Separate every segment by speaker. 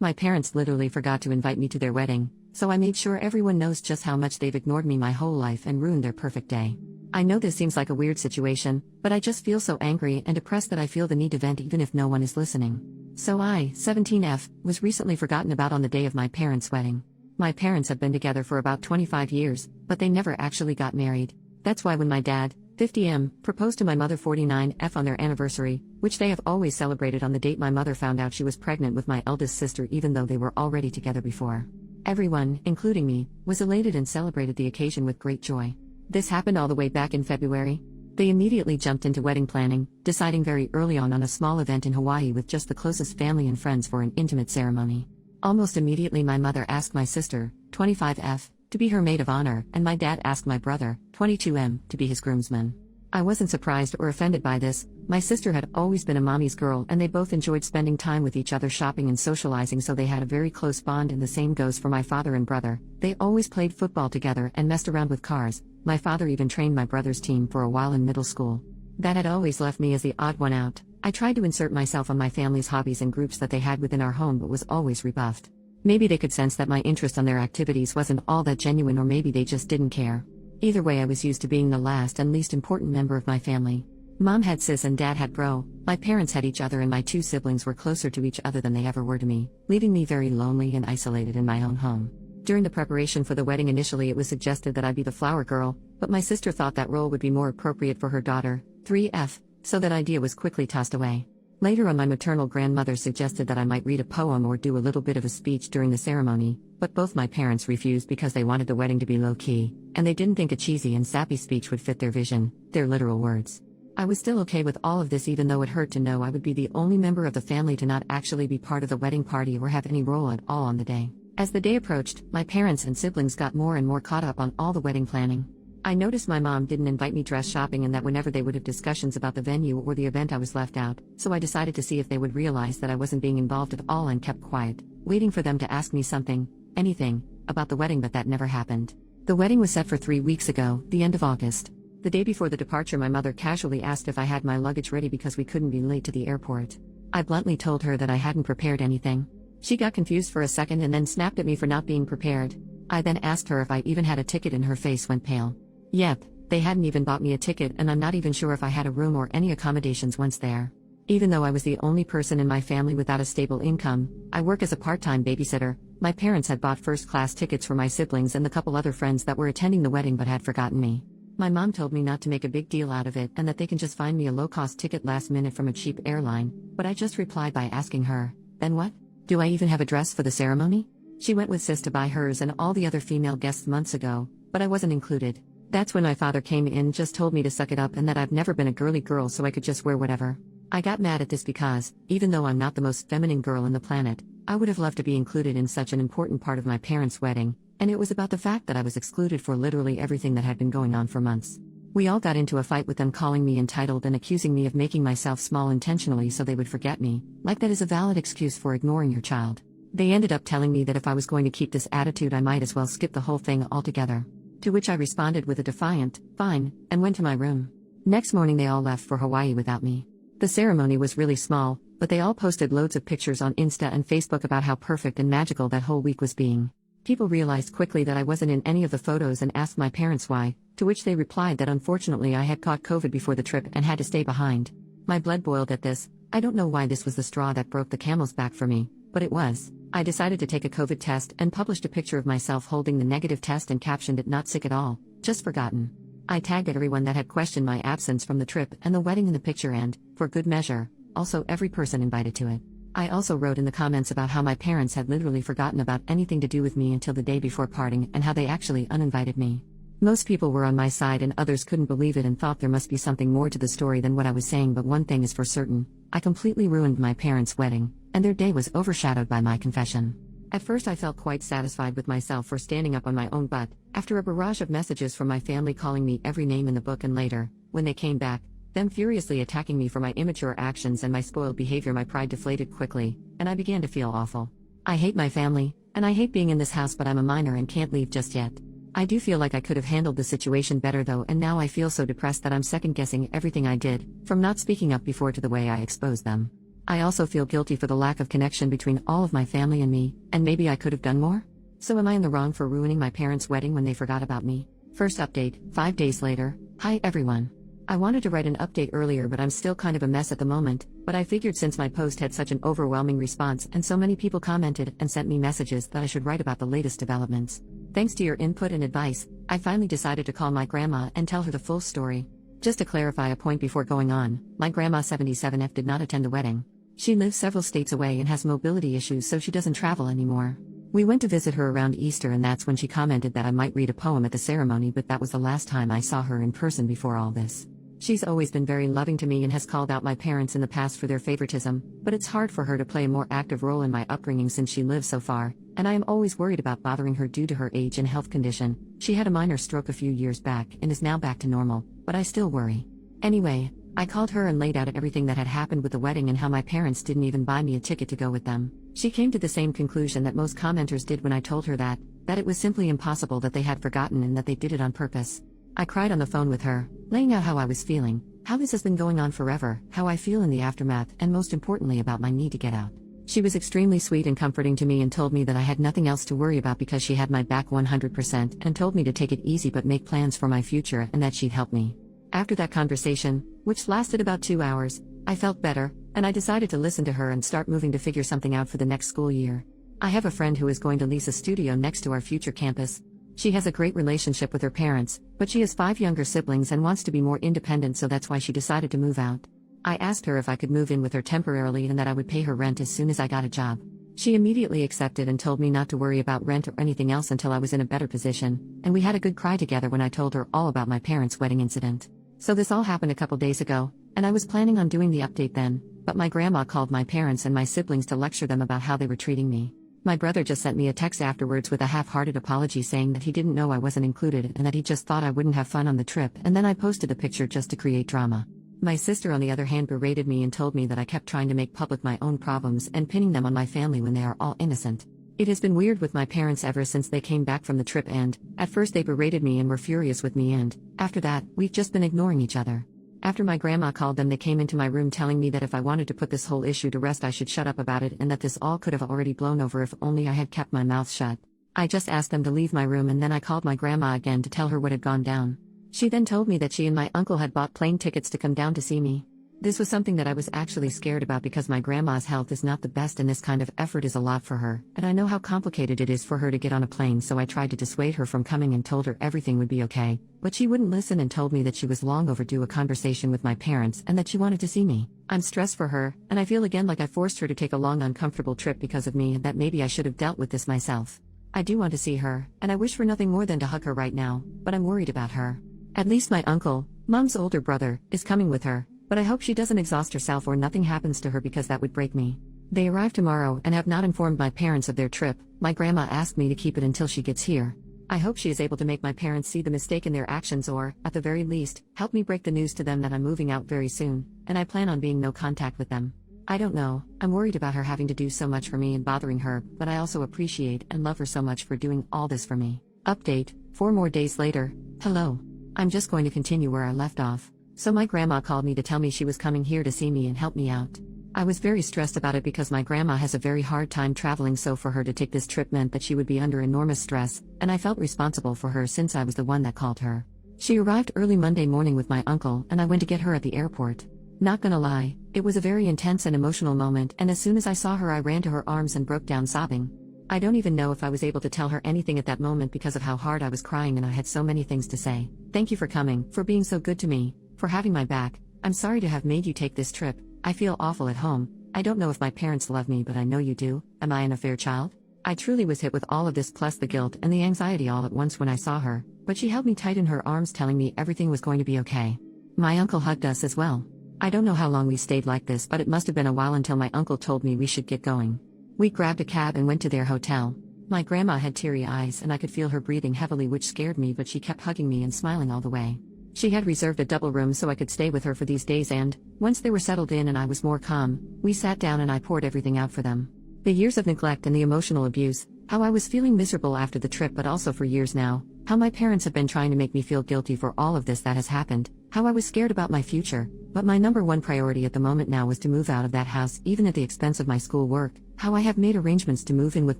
Speaker 1: My parents literally forgot to invite me to their wedding, so I made sure everyone knows just how much they've ignored me my whole life and ruined their perfect day. I know this seems like a weird situation, but I just feel so angry and depressed that I feel the need to vent even if no one is listening. So I, 17F, was recently forgotten about on the day of my parents' wedding. My parents have been together for about 25 years, but they never actually got married. That's why when my dad, 50M, proposed to my mother 49F on their anniversary, which they have always celebrated on the date my mother found out she was pregnant with my eldest sister even though they were already together before. Everyone, including me, was elated and celebrated the occasion with great joy. This happened all the way back in February. They immediately jumped into wedding planning, deciding very early on a small event in Hawaii with just the closest family and friends for an intimate ceremony. Almost immediately my mother asked my sister, 25F, to be her maid of honor, and my dad asked my brother, 22M, to be his groomsman. I wasn't surprised or offended by this. My sister had always been a mommy's girl and they both enjoyed spending time with each other shopping and socializing, so they had a very close bond, and the same goes for my father and brother. They always played football together and messed around with cars. My father even trained my brother's team for a while in middle school. That had always left me as the odd one out. I tried to insert myself on my family's hobbies and groups that they had within our home but was always rebuffed. Maybe they could sense that my interest on their activities wasn't all that genuine, or maybe they just didn't care. Either way, I was used to being the last and least important member of my family. Mom had sis and dad had bro, my parents had each other, and my two siblings were closer to each other than they ever were to me, leaving me very lonely and isolated in my own home. During the preparation for the wedding, initially it was suggested that I be the flower girl, but my sister thought that role would be more appropriate for her daughter, 3F, so that idea was quickly tossed away. Later on, my maternal grandmother suggested that I might read a poem or do a little bit of a speech during the ceremony, but both my parents refused because they wanted the wedding to be low-key, and they didn't think a cheesy and sappy speech would fit their vision, their literal words. I was still okay with all of this, even though it hurt to know I would be the only member of the family to not actually be part of the wedding party or have any role at all on the day. As the day approached, my parents and siblings got more and more caught up on all the wedding planning. I noticed my mom didn't invite me dress shopping, and that whenever they would have discussions about the venue or the event I was left out, so I decided to see if they would realize that I wasn't being involved at all and kept quiet, waiting for them to ask me something, anything, about the wedding, but that never happened. The wedding was set for 3 weeks ago, the end of August. The day before the departure, my mother casually asked if I had my luggage ready because we couldn't be late to the airport. I bluntly told her that I hadn't prepared anything. She got confused for a second and then snapped at me for not being prepared. I then asked her if I even had a ticket, and her face went pale. Yep, they hadn't even bought me a ticket, and I'm not even sure if I had a room or any accommodations once there. Even though I was the only person in my family without a stable income, I work as a part-time babysitter. My parents had bought first-class tickets for my siblings and the couple other friends that were attending the wedding but had forgotten me. My mom told me not to make a big deal out of it and that they can just find me a low-cost ticket last minute from a cheap airline, but I just replied by asking her, "Then what? Do I even have a dress for the ceremony?" She went with sis to buy hers and all the other female guests months ago, but I wasn't included. That's when my father came in, just told me to suck it up and that I've never been a girly girl so I could just wear whatever. I got mad at this because, even though I'm not the most feminine girl on the planet, I would have loved to be included in such an important part of my parents' wedding, and it was about the fact that I was excluded for literally everything that had been going on for months. We all got into a fight with them calling me entitled and accusing me of making myself small intentionally so they would forget me, like that is a valid excuse for ignoring your child. They ended up telling me that if I was going to keep this attitude I might as well skip the whole thing altogether. To which I responded with a defiant, "Fine," and went to my room. Next morning they all left for Hawaii without me. The ceremony was really small, but they all posted loads of pictures on Insta and Facebook about how perfect and magical that whole week was being. People realized quickly that I wasn't in any of the photos and asked my parents why, to which they replied that unfortunately I had caught COVID before the trip and had to stay behind. My blood boiled at this. I don't know why this was the straw that broke the camel's back for me, but it was. I decided to take a COVID test and published a picture of myself holding the negative test and captioned it, "Not sick at all, just forgotten." I tagged everyone that had questioned my absence from the trip and the wedding in the picture and, for good measure, also every person invited to it. I also wrote in the comments about how my parents had literally forgotten about anything to do with me until the day before parting and how they actually uninvited me. Most people were on my side and others couldn't believe it and thought there must be something more to the story than what I was saying, but one thing is for certain, I completely ruined my parents' wedding, and their day was overshadowed by my confession. At first I felt quite satisfied with myself for standing up on my own butt, after a barrage of messages from my family calling me every name in the book, and later, when they came back, them furiously attacking me for my immature actions and my spoiled behavior, my pride deflated quickly, and I began to feel awful. I hate my family, and I hate being in this house, but I'm a minor and can't leave just yet. I do feel like I could have handled the situation better though, and now I feel so depressed that I'm second-guessing everything I did, from not speaking up before to the way I exposed them. I also feel guilty for the lack of connection between all of my family and me, and maybe I could have done more? So am I in the wrong for ruining my parents' wedding when they forgot about me? First update, 5 days later. Hi everyone. I wanted to write an update earlier, but I'm still kind of a mess at the moment, but I figured since my post had such an overwhelming response and so many people commented and sent me messages that I should write about the latest developments. Thanks to your input and advice, I finally decided to call my grandma and tell her the full story. Just to clarify a point before going on, my grandma 77F did not attend the wedding. She lives several states away and has mobility issues, so she doesn't travel anymore. We went to visit her around Easter, and that's when she commented that I might read a poem at the ceremony, but that was the last time I saw her in person before all this. She's always been very loving to me and has called out my parents in the past for their favoritism, but it's hard for her to play a more active role in my upbringing since she lives so far, and I am always worried about bothering her due to her age and health condition. She had a minor stroke a few years back and is now back to normal, but I still worry. Anyway, I called her and laid out everything that had happened with the wedding and how my parents didn't even buy me a ticket to go with them. She came to the same conclusion that most commenters did when I told her that it was simply impossible, that they had forgotten and that they did it on purpose. I cried on the phone with her, laying out how I was feeling, how this has been going on forever, how I feel in the aftermath, and most importantly about my need to get out. She was extremely sweet and comforting to me and told me that I had nothing else to worry about because she had my back 100%, and told me to take it easy but make plans for my future and that she'd help me. After that conversation, which lasted about 2 hours, I felt better, and I decided to listen to her and start moving to figure something out for the next school year. I have a friend who is going to lease a studio next to our future campus. She has a great relationship with her parents, but she has 5 younger siblings and wants to be more independent, so that's why she decided to move out. I asked her if I could move in with her temporarily and that I would pay her rent as soon as I got a job. She immediately accepted and told me not to worry about rent or anything else until I was in a better position, and we had a good cry together when I told her all about my parents' wedding incident. So this all happened a couple days ago, and I was planning on doing the update then, but my grandma called my parents and my siblings to lecture them about how they were treating me. My brother just sent me a text afterwards with a half-hearted apology saying that he didn't know I wasn't included and that he just thought I wouldn't have fun on the trip, and then I posted a picture just to create drama. My sister on the other hand berated me and told me that I kept trying to make public my own problems and pinning them on my family when they are all innocent. It has been weird with my parents ever since they came back from the trip, and at first they berated me and were furious with me, and after that, we've just been ignoring each other. After my grandma called them, they came into my room telling me that if I wanted to put this whole issue to rest I should shut up about it and that this all could have already blown over if only I had kept my mouth shut. I just asked them to leave my room and then I called my grandma again to tell her what had gone down. She then told me that she and my uncle had bought plane tickets to come down to see me. This was something that I was actually scared about because my grandma's health is not the best and this kind of effort is a lot for her, and I know how complicated it is for her to get on a plane, so I tried to dissuade her from coming and told her everything would be okay, but she wouldn't listen and told me that she was long overdue a conversation with my parents and that she wanted to see me. I'm stressed for her, and I feel again like I forced her to take a long uncomfortable trip because of me and that maybe I should have dealt with this myself. I do want to see her, and I wish for nothing more than to hug her right now, but I'm worried about her. At least my uncle, Mom's older brother, is coming with her. But I hope she doesn't exhaust herself or nothing happens to her because that would break me. They arrive tomorrow and have not informed my parents of their trip. My grandma asked me to keep it until she gets here. I hope she is able to make my parents see the mistake in their actions or, at the very least, help me break the news to them that I'm moving out very soon, and I plan on being no contact with them. I don't know, I'm worried about her having to do so much for me and bothering her, but I also appreciate and love her so much for doing all this for me. Update, 4 more days later. Hello. I'm just going to continue where I left off. So my grandma called me to tell me she was coming here to see me and help me out. I was very stressed about it because my grandma has a very hard time traveling, so for her to take this trip meant that she would be under enormous stress, and I felt responsible for her since I was the one that called her. She arrived early Monday morning with my uncle and I went to get her at the airport. Not gonna lie, it was a very intense and emotional moment, and as soon as I saw her I ran to her arms and broke down sobbing. I don't even know if I was able to tell her anything at that moment because of how hard I was crying and I had so many things to say. Thank you for coming, for being so good to me, for having my back. I'm sorry to have made you take this trip. I feel awful at home. I don't know if my parents love me, but I know you do. Am I an affair child? I truly was hit with all of this plus the guilt and the anxiety all at once when I saw her, but she held me tight in her arms telling me everything was going to be okay. My uncle hugged us as well. I don't know how long we stayed like this, but it must have been a while until my uncle told me we should get going. We grabbed a cab and went to their hotel. My grandma had teary eyes and I could feel her breathing heavily, which scared me, but she kept hugging me and smiling all the way. She had reserved a double room so I could stay with her for these days, and, once they were settled in and I was more calm, we sat down and I poured everything out for them. The years of neglect and the emotional abuse, how I was feeling miserable after the trip but also for years now, how my parents have been trying to make me feel guilty for all of this that has happened, how I was scared about my future, but my number one priority at the moment now was to move out of that house even at the expense of my school work, how I have made arrangements to move in with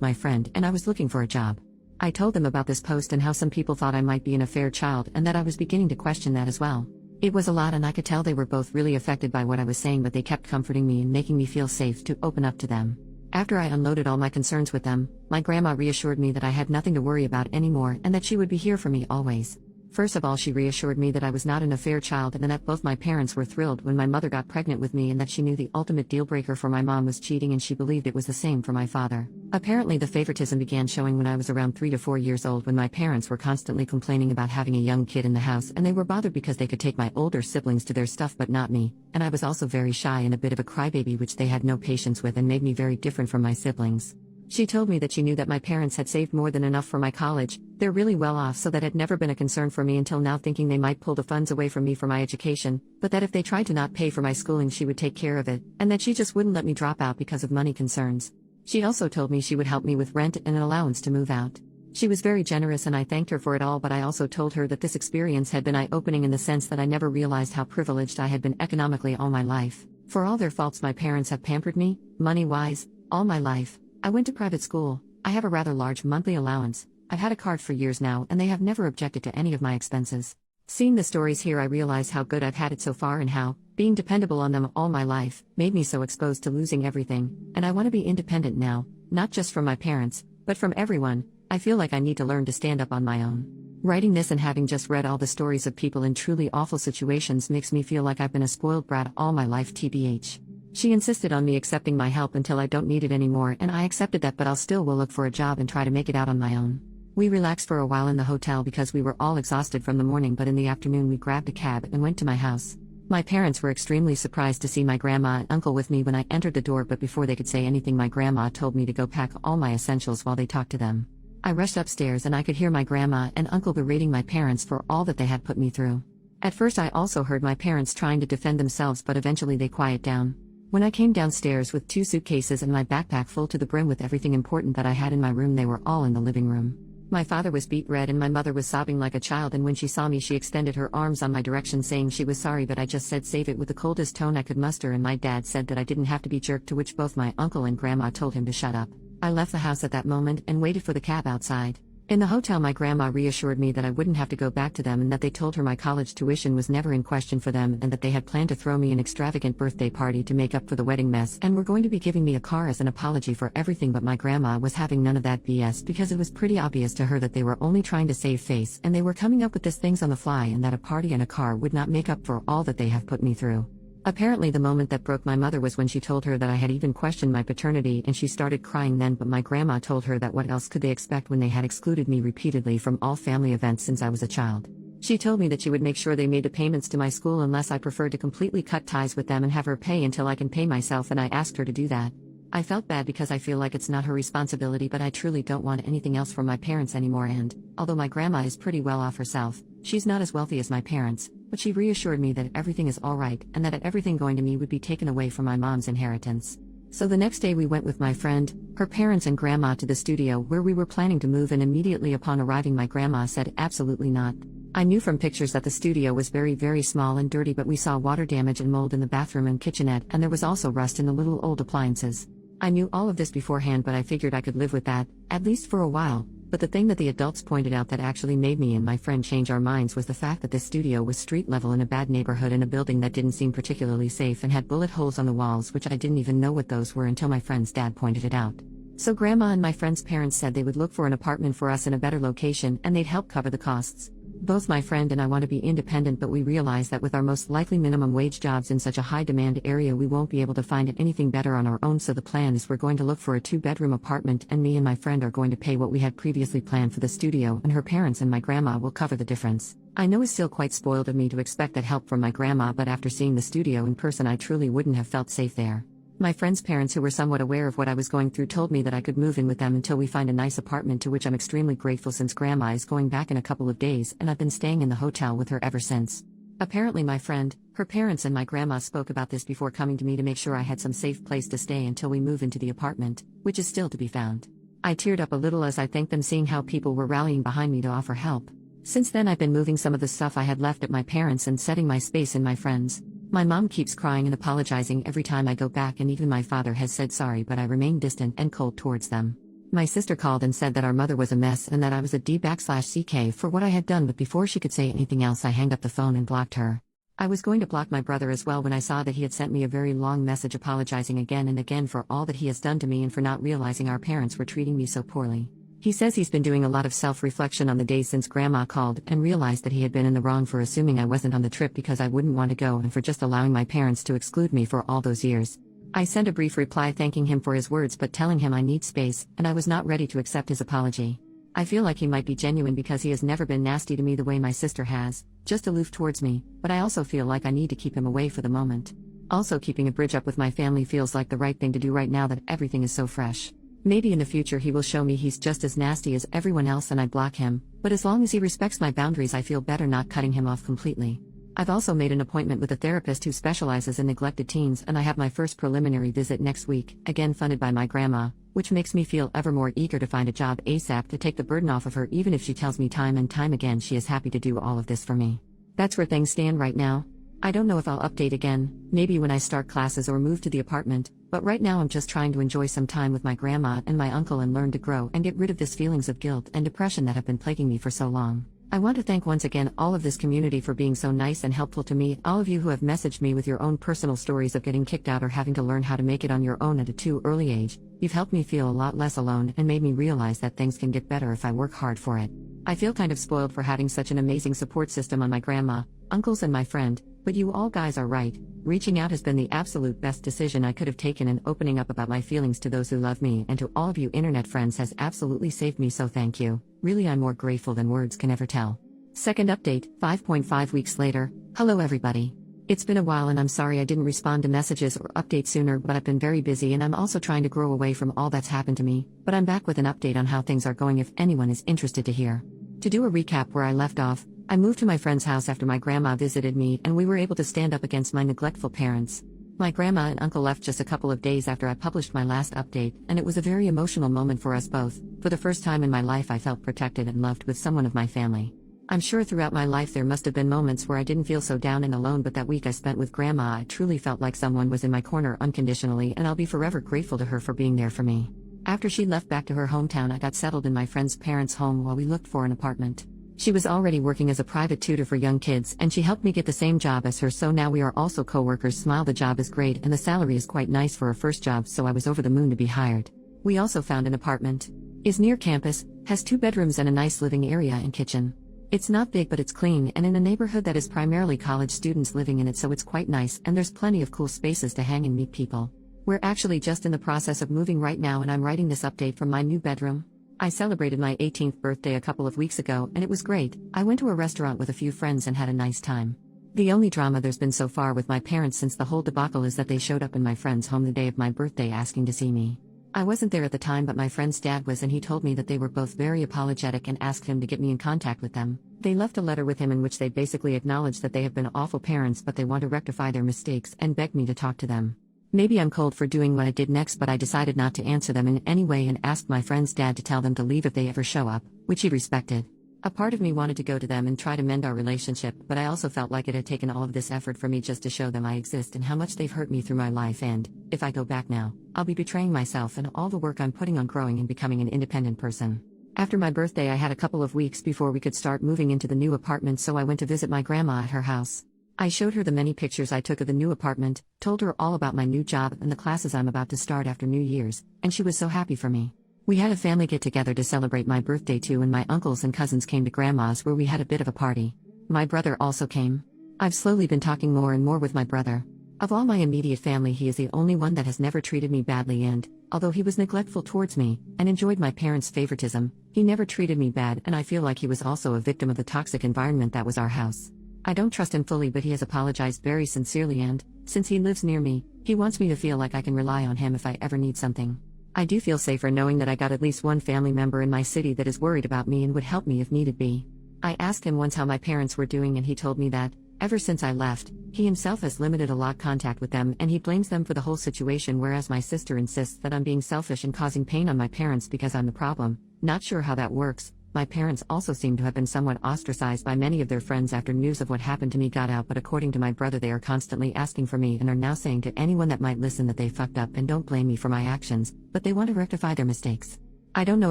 Speaker 1: my friend and I was looking for a job. I told them about this post and how some people thought I might be an affair child and that I was beginning to question that as well. It was a lot and I could tell they were both really affected by what I was saying, but they kept comforting me and making me feel safe to open up to them. After I unloaded all my concerns with them, my grandma reassured me that I had nothing to worry about anymore and that she would be here for me always. First of all, she reassured me that I was not an affair child and that both my parents were thrilled when my mother got pregnant with me and that she knew the ultimate deal breaker for my mom was cheating and she believed it was the same for my father. Apparently the favoritism began showing when I was around 3 to 4 years old when my parents were constantly complaining about having a young kid in the house and they were bothered because they could take my older siblings to their stuff but not me, and I was also very shy and a bit of a crybaby which they had no patience with and made me very different from my siblings. She told me that she knew that my parents had saved more than enough for my college, they're really well off, so that had never been a concern for me until now, thinking they might pull the funds away from me for my education, but that if they tried to not pay for my schooling she would take care of it, and that she just wouldn't let me drop out because of money concerns. She also told me she would help me with rent and an allowance to move out. She was very generous and I thanked her for it all, but I also told her that this experience had been eye-opening in the sense that I never realized how privileged I had been economically all my life. For all their faults, my parents have pampered me, money-wise, all my life. I went to private school, I have a rather large monthly allowance, I've had a card for years now and they have never objected to any of my expenses. Seeing the stories here I realize how good I've had it so far and how, being dependable on them all my life, made me so exposed to losing everything, and I want to be independent now, not just from my parents, but from everyone. I feel like I need to learn to stand up on my own. Writing this and having just read all the stories of people in truly awful situations makes me feel like I've been a spoiled brat all my life, TBH. She insisted on me accepting my help until I don't need it anymore and I accepted that, but I'll still will look for a job and try to make it out on my own. We relaxed for a while in the hotel because we were all exhausted from the morning, but in the afternoon we grabbed a cab and went to my house. My parents were extremely surprised to see my grandma and uncle with me when I entered the door, but before they could say anything my grandma told me to go pack all my essentials while they talked to them. I rushed upstairs and I could hear my grandma and uncle berating my parents for all that they had put me through. At first I also heard my parents trying to defend themselves, but eventually they quieted down. When I came downstairs with 2 suitcases and my backpack full to the brim with everything important that I had in my room, they were all in the living room. My father was beet red and my mother was sobbing like a child, and when she saw me she extended her arms on my direction saying she was sorry, but I just said save it with the coldest tone I could muster, and my dad said that I didn't have to be jerked, to which both my uncle and grandma told him to shut up. I left the house at that moment and waited for the cab outside. In the hotel my grandma reassured me that I wouldn't have to go back to them and that they told her my college tuition was never in question for them and that they had planned to throw me an extravagant birthday party to make up for the wedding mess and were going to be giving me a car as an apology for everything, but my grandma was having none of that BS because it was pretty obvious to her that they were only trying to save face and they were coming up with these things on the fly and that a party and a car would not make up for all that they have put me through. Apparently the moment that broke my mother was when she told her that I had even questioned my paternity, and she started crying then, but my grandma told her that what else could they expect when they had excluded me repeatedly from all family events since I was a child. She told me that she would make sure they made the payments to my school unless I preferred to completely cut ties with them and have her pay until I can pay myself, and I asked her to do that. I felt bad because I feel like it's not her responsibility, but I truly don't want anything else from my parents anymore, and, although my grandma is pretty well off herself, she's not as wealthy as my parents, but she reassured me that everything is alright and that everything going to me would be taken away from my mom's inheritance. So the next day we went with my friend, her parents and grandma to the studio where we were planning to move, and immediately upon arriving my grandma said absolutely not. I knew from pictures that the studio was very small and dirty, but we saw water damage and mold in the bathroom and kitchenette, and there was also rust in the little old appliances. I knew all of this beforehand, but I figured I could live with that, at least for a while. But the thing that the adults pointed out that actually made me and my friend change our minds was the fact that this studio was street level in a bad neighborhood in a building that didn't seem particularly safe and had bullet holes on the walls, which I didn't even know what those were until my friend's dad pointed it out. So grandma and my friend's parents said they would look for an apartment for us in a better location and they'd help cover the costs. Both my friend and I want to be independent, but we realize that with our most likely minimum wage jobs in such a high demand area we won't be able to find anything better on our own, so the plan is we're going to look for a 2-bedroom apartment, and me and my friend are going to pay what we had previously planned for the studio, and her parents and my grandma will cover the difference. I know it's still quite spoiled of me to expect that help from my grandma, but after seeing the studio in person I truly wouldn't have felt safe there. My friend's parents, who were somewhat aware of what I was going through, told me that I could move in with them until we find a nice apartment, to which I'm extremely grateful since grandma is going back in a couple of days and I've been staying in the hotel with her ever since. Apparently my friend, her parents and my grandma spoke about this before coming to me to make sure I had some safe place to stay until we move into the apartment, which is still to be found. I teared up a little as I thanked them, seeing how people were rallying behind me to offer help. Since then, I've been moving some of the stuff I had left at my parents' and setting my space in my friends. My mom keeps crying and apologizing every time I go back, and even my father has said sorry, but I remain distant and cold towards them. My sister called and said that our mother was a mess and that I was a D/CK for what I had done, but before she could say anything else, I hanged up the phone and blocked her. I was going to block my brother as well when I saw that he had sent me a very long message apologizing again and again for all that he has done to me and for not realizing our parents were treating me so poorly. He says he's been doing a lot of self-reflection on the days since Grandma called and realized that he had been in the wrong for assuming I wasn't on the trip because I wouldn't want to go and for just allowing my parents to exclude me for all those years. I sent a brief reply thanking him for his words but telling him I need space, and I was not ready to accept his apology. I feel like he might be genuine because he has never been nasty to me the way my sister has, just aloof towards me, but I also feel like I need to keep him away for the moment. Also, keeping a bridge up with my family feels like the right thing to do right now that everything is so fresh. Maybe in the future he will show me he's just as nasty as everyone else and I block him, but as long as he respects my boundaries I feel better not cutting him off completely. I've also made an appointment with a therapist who specializes in neglected teens, and I have my first preliminary visit next week, again funded by my grandma, which makes me feel ever more eager to find a job ASAP to take the burden off of her, even if she tells me time and time again she is happy to do all of this for me. That's where things stand right now. I don't know if I'll update again, maybe when I start classes or move to the apartment, but right now I'm just trying to enjoy some time with my grandma and my uncle and learn to grow and get rid of these feelings of guilt and depression that have been plaguing me for so long. I want to thank once again all of this community for being so nice and helpful to me, all of you who have messaged me with your own personal stories of getting kicked out or having to learn how to make it on your own at a too early age. You've helped me feel a lot less alone and made me realize that things can get better if I work hard for it. I feel kind of spoiled for having such an amazing support system on my grandma, uncles and my friend, but you all guys are right. Reaching out has been the absolute best decision I could have taken, and opening up about my feelings to those who love me and to all of you internet friends has absolutely saved me, so thank you. Really, I'm more grateful than words can ever tell. Second update, 5.5 weeks later. Hello everybody. It's been a while and I'm sorry I didn't respond to messages or update sooner, but I've been very busy and I'm also trying to grow away from all that's happened to me, but I'm back with an update on how things are going if anyone is interested to hear. To do a recap where I left off, I moved to my friend's house after my grandma visited me and we were able to stand up against my neglectful parents. My grandma and uncle left just a couple of days after I published my last update, and it was a very emotional moment for us both. For the first time in my life I felt protected and loved with someone of my family. I'm sure throughout my life there must have been moments where I didn't feel so down and alone, but that week I spent with Grandma I truly felt like someone was in my corner unconditionally, and I'll be forever grateful to her for being there for me. After she left back to her hometown, I got settled in my friend's parents' home while we looked for an apartment. She was already working as a private tutor for young kids and she helped me get the same job as her, so now we are also co-workers. Smile, the job is great and the salary is quite nice for a first job, so I was over the moon to be hired. We also found an apartment. Is near campus, has 2 bedrooms and a nice living area and kitchen. It's not big but it's clean and in a neighborhood that is primarily college students living in it, so it's quite nice and there's plenty of cool spaces to hang and meet people. We're actually just in the process of moving right now and I'm writing this update from my new bedroom. I celebrated my 18th birthday a couple of weeks ago and it was great. I went to a restaurant with a few friends and had a nice time. The only drama there's been so far with my parents since the whole debacle is that they showed up in my friend's home the day of my birthday asking to see me. I wasn't there at the time, but my friend's dad was, and he told me that they were both very apologetic and asked him to get me in contact with them. They left a letter with him in which they basically acknowledged that they have been awful parents but they want to rectify their mistakes and begged me to talk to them. Maybe I'm cold for doing what I did next, but I decided not to answer them in any way and asked my friend's dad to tell them to leave if they ever show up, which he respected. A part of me wanted to go to them and try to mend our relationship, but I also felt like it had taken all of this effort for me just to show them I exist and how much they've hurt me through my life, and, if I go back now, I'll be betraying myself and all the work I'm putting on growing and becoming an independent person. After my birthday I had a couple of weeks before we could start moving into the new apartment, so I went to visit my grandma at her house. I showed her the many pictures I took of the new apartment, told her all about my new job and the classes I'm about to start after New Year's, and she was so happy for me. We had a family get-together to celebrate my birthday too, and my uncles and cousins came to Grandma's where we had a bit of a party. My brother also came. I've slowly been talking more and more with my brother. Of all my immediate family he is the only one that has never treated me badly, and, although he was neglectful towards me, and enjoyed my parents' favoritism, he never treated me bad, and I feel like he was also a victim of the toxic environment that was our house. I don't trust him fully, but he has apologized very sincerely, and, since he lives near me, he wants me to feel like I can rely on him if I ever need something. I do feel safer knowing that I got at least one family member in my city that is worried about me and would help me if needed be. I asked him once how my parents were doing and he told me that, ever since I left, he himself has limited a lot contact with them and he blames them for the whole situation, whereas my sister insists that I'm being selfish and causing pain on my parents because I'm the problem. Not sure how that works, My parents also seem to have been somewhat ostracized by many of their friends after news of what happened to me got out, but according to my brother, they are constantly asking for me and are now saying to anyone that might listen that they fucked up and don't blame me for my actions, but they want to rectify their mistakes. I don't know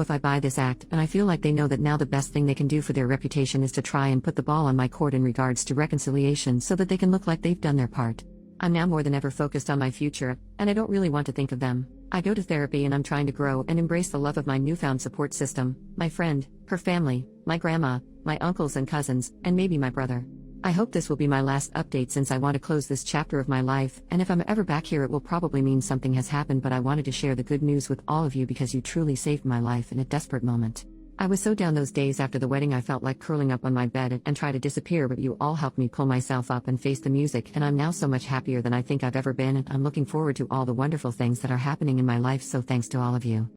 Speaker 1: if I buy this act, and I feel like they know that now the best thing they can do for their reputation is to try and put the ball on my court in regards to reconciliation so that they can look like they've done their part. I'm now more than ever focused on my future, and I don't really want to think of them. I go to therapy and I'm trying to grow and embrace the love of my newfound support system, my friend, her family, my grandma, my uncles and cousins, and maybe my brother. I hope this will be my last update since I want to close this chapter of my life, and if I'm ever back here it will probably mean something has happened, but I wanted to share the good news with all of you because you truly saved my life in a desperate moment. I was so down those days after the wedding I felt like curling up on my bed and try to disappear, but you all helped me pull myself up and face the music, and I'm now so much happier than I think I've ever been, and I'm looking forward to all the wonderful things that are happening in my life, so thanks to all of you.